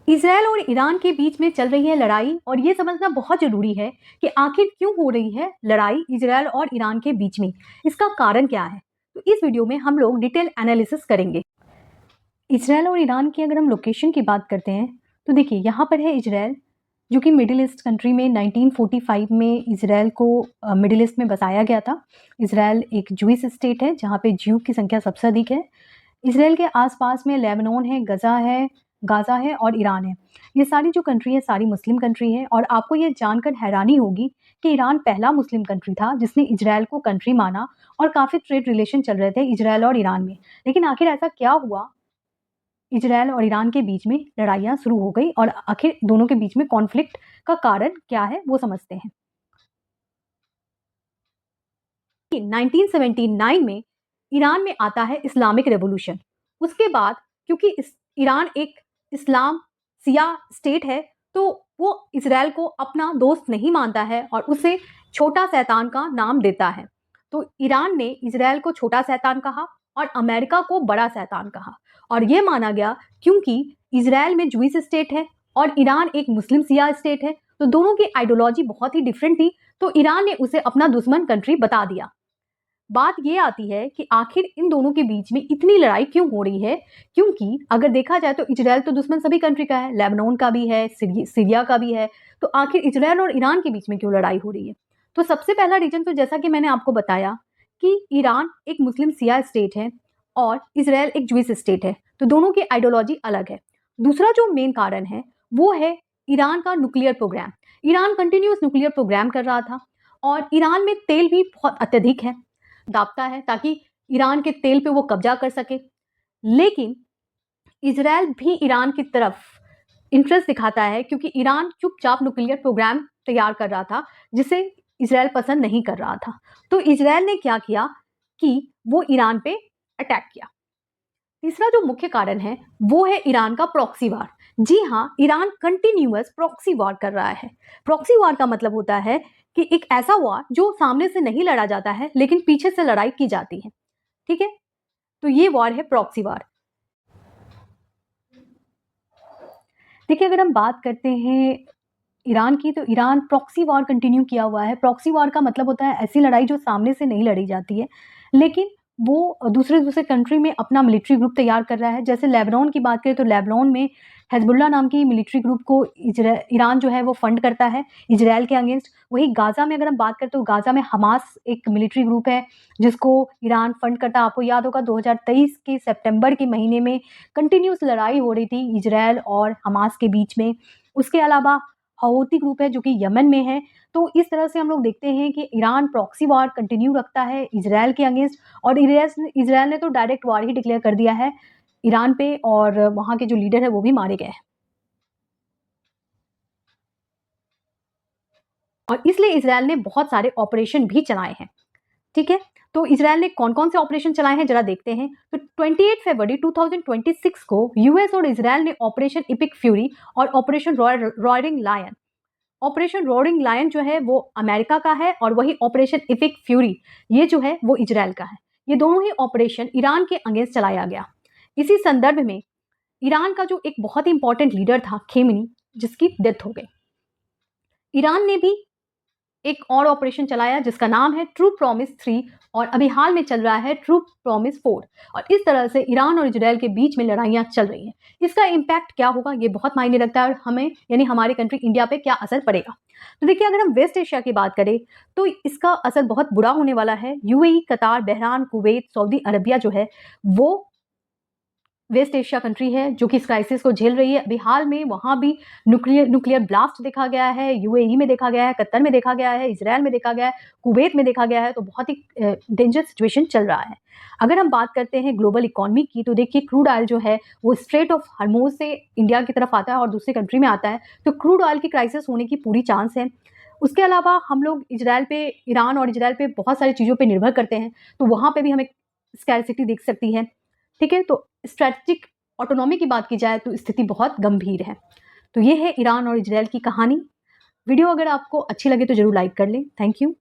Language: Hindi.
इसराइल और ईरान के बीच में चल रही है लड़ाई और ये समझना बहुत ज़रूरी है कि आखिर क्यों हो रही है लड़ाई इसराइल और ईरान के बीच में, इसका कारण क्या है। तो इस वीडियो में हम लोग डिटेल एनालिसिस करेंगे। इसराइल और ईरान की अगर हम लोकेशन की बात करते हैं तो देखिए यहाँ पर है इसराइल, जो कि मिडिल ईस्ट कंट्री में 1945 में इसराइल को मिडिल ईस्ट में बसाया गया था। इसराइल एक जूइश स्टेट है जहाँ पे ज्यू की संख्या सबसे अधिक है। इसराइल के आसपास में लेबनान है, गाज़ा है और ईरान है। ये सारी जो कंट्री है सारी मुस्लिम कंट्री है और आपको ये जानकर हैरानी होगी कि ईरान पहला मुस्लिम कंट्री था जिसने इजराइल को कंट्री माना और काफ़ी ट्रेड रिलेशन चल रहे थे इजराइल और ईरान में। लेकिन आखिर ऐसा क्या हुआ, इजराइल और ईरान के बीच में लड़ाइयाँ शुरू हो गई और आखिर दोनों के बीच में कॉन्फ्लिक्ट का कारण क्या है वो समझते हैं। 1979 में ईरान में आता है इस्लामिक रेवोल्यूशन। उसके बाद क्योंकि ईरान एक इस्लाम सिया स्टेट है तो वो इसराइल को अपना दोस्त नहीं मानता है और उसे छोटा शैतान का नाम देता है। तो ईरान ने इसराइल को छोटा शैतान कहा और अमेरिका को बड़ा शैतान कहा और ये माना गया क्योंकि इसराइल में जूइश स्टेट है और ईरान एक मुस्लिम सिया स्टेट है, तो दोनों की आइडियोलॉजी बहुत ही डिफरेंट थी, तो ईरान ने उसे अपना दुश्मन कंट्री बता दिया। बात ये आती है कि आखिर इन दोनों के बीच में इतनी लड़ाई क्यों हो रही है, क्योंकि अगर देखा जाए तो इजराइल तो दुश्मन सभी कंट्री का है, लेबनान का भी है, सीरिया का भी है, तो आखिर इजराइल और ईरान के बीच में क्यों लड़ाई हो रही है। तो सबसे पहला रीजन तो जैसा कि मैंने आपको बताया कि ईरान एक मुस्लिम सिया स्टेट है और इसराइल एक जूइश स्टेट है, तो दोनों की आइडियोलॉजी अलग है। दूसरा जो मेन कारण है वो है ईरान का nuclear programme. Iran continues nuclear programme कर रहा था और ईरान में तेल भी बहुत अत्यधिक है, दाबता है ताकि ईरान के तेल पे वो कब्जा कर सके। लेकिन इजराइल भी ईरान की तरफ इंटरेस्ट दिखाता है क्योंकि ईरान चुपचाप न्यूक्लियर प्रोग्राम तैयार कर रहा था जिसे इजराइल पसंद नहीं कर रहा था। तो इजराइल ने क्या किया कि वो ईरान पे अटैक किया। तीसरा जो मुख्य कारण है वो है ईरान का प्रॉक्सी वार। जी हाँ, ईरान कंटिन्यूअस प्रॉक्सी वार कर रहा है। प्रॉक्सी वार का मतलब होता है कि एक ऐसा वार जो सामने से नहीं लड़ा जाता है लेकिन पीछे से लड़ाई की जाती है। ठीक है, तो ये वार है प्रॉक्सी वार। देखिए, अगर हम बात करते हैं ईरान की, तो ईरान प्रॉक्सी वार कंटिन्यू किया हुआ है। प्रॉक्सी वार का मतलब होता है ऐसी लड़ाई जो सामने से नहीं लड़ी जाती है लेकिन वो दूसरे कंट्री में अपना मिलिट्री ग्रुप तैयार कर रहा है। जैसे लेबनान की बात करें तो लेबनान में हिजबुल्लाह नाम की मिलिट्री ग्रुप को ईरान जो है वो फंड करता है इजराइल के अगेंस्ट। वही गाज़ा में अगर हम बात करें तो गाज़ा में हमास एक मिलिट्री ग्रुप है जिसको ईरान फंड करता है। आपको याद होगा 2023 के सितंबर के महीने में कंटिन्यूस लड़ाई हो रही थी इजराइल और हमास के बीच में। उसके अलावा हौती ग्रुप है जो कि यमन में है। तो इस तरह से हम लोग देखते हैं कि ईरान प्रॉक्सी वार कंटिन्यू रखता है इजराइल के अगेंस्ट और इजराइल ने तो डायरेक्ट वार ही डिक्लेयर कर दिया है ईरान पे और वहाँ के जो लीडर है वो भी मारे गए हैं। और इसलिए इजराइल ने बहुत सारे ऑपरेशन भी चलाए हैं। ठीक है, तो इजराइल ने कौन कौन से ऑपरेशन चलाए हैं जरा देखते हैं। तो 28 फरवरी 2026 को यूएस और इजराइल ने ऑपरेशन इपिक फ्यूरी और operation roaring lion, operation roaring lion जो है वो अमेरिका का है और वही ऑपरेशन इपिक फ्यूरी ये जो है वो इजराइल का है। ये दोनों ही ऑपरेशन ईरान के अगेंस्ट चलाया गया। इसी संदर्भ में ईरान का जो एक बहुत ही इंपॉर्टेंट लीडर था खेमेनी, जिसकी डेथ हो गई, ईरान ने भी एक और ऑपरेशन चलाया जिसका नाम है ट्रू प्रॉमिस 3 और अभी हाल में चल रहा है ट्रू प्रॉमिस 4। और इस तरह से ईरान और इजराइल के बीच में लड़ाइयाँ चल रही हैं। इसका इम्पैक्ट क्या होगा ये बहुत मायने रखता है और हमें यानी हमारी कंट्री इंडिया पे क्या असर पड़ेगा। तो देखिए, अगर हम वेस्ट एशिया की बात करें तो इसका असर बहुत बुरा होने वाला है। यूएई, कतार, बहरान, कुवैत, सऊदी अरबिया जो है वो वेस्ट एशिया कंट्री है जो कि इस क्राइसिस को झेल रही है। अभी हाल में वहाँ भी न्यूक्लियर ब्लास्ट देखा गया है, यूएई में देखा गया है, कतर में देखा गया है, इजराइल में देखा गया है, कुवैत में देखा गया है। तो बहुत ही डेंजर सिचुएशन चल रहा है। अगर हम बात करते हैं ग्लोबल इकोनॉमी की तो देखिए, क्रूड ऑयल जो है वो स्ट्रेट ऑफ हर्मोज से इंडिया की तरफ आता है और दूसरी कंट्री में आता है, तो क्रूड ऑयल की क्राइसिस होने की पूरी चांस है। उसके अलावा हम लोग ईरान और इजराइल पे बहुत सारी चीज़ों पर निर्भर करते हैं, तो वहाँ पर भी हमें स्कैरसिटी दिख सकती है। ठीक है, तो स्ट्रेटेजिक ऑटोनॉमी की बात की जाए तो स्थिति बहुत गंभीर है। तो ये है ईरान और इजराइल की कहानी। वीडियो अगर आपको अच्छी लगे तो जरूर लाइक कर लें। Thank you.